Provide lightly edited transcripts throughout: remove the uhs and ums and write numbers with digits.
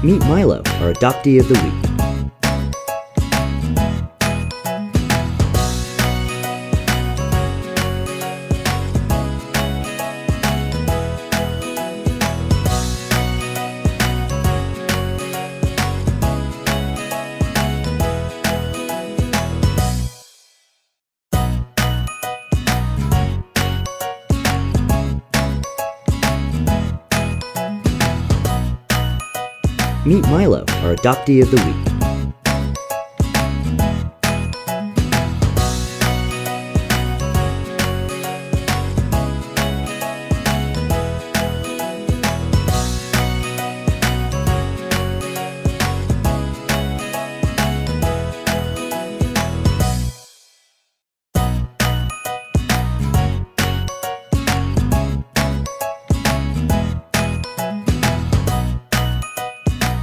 Meet Milo, our adoptee of the week. Meet Milo, our adoptee of the week.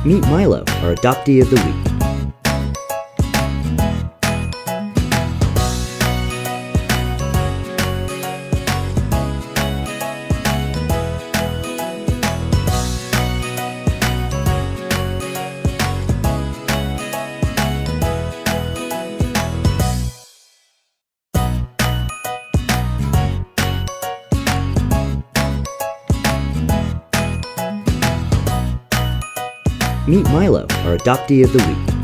Meet Milo, our adoptee of the week. Meet Milo, our adoptee of the week.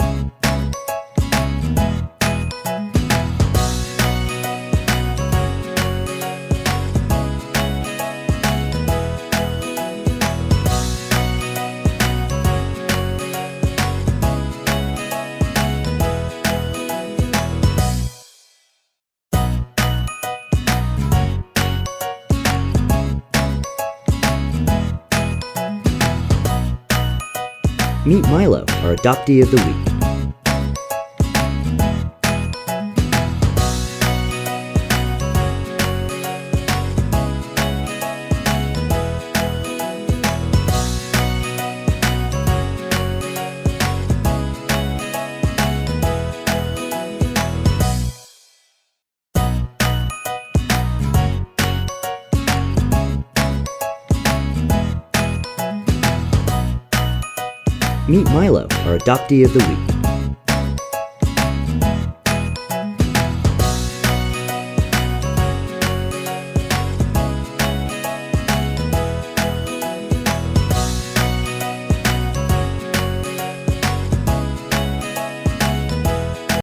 Meet Milo, our adoptee of the week. Meet Milo, our adoptee of the week.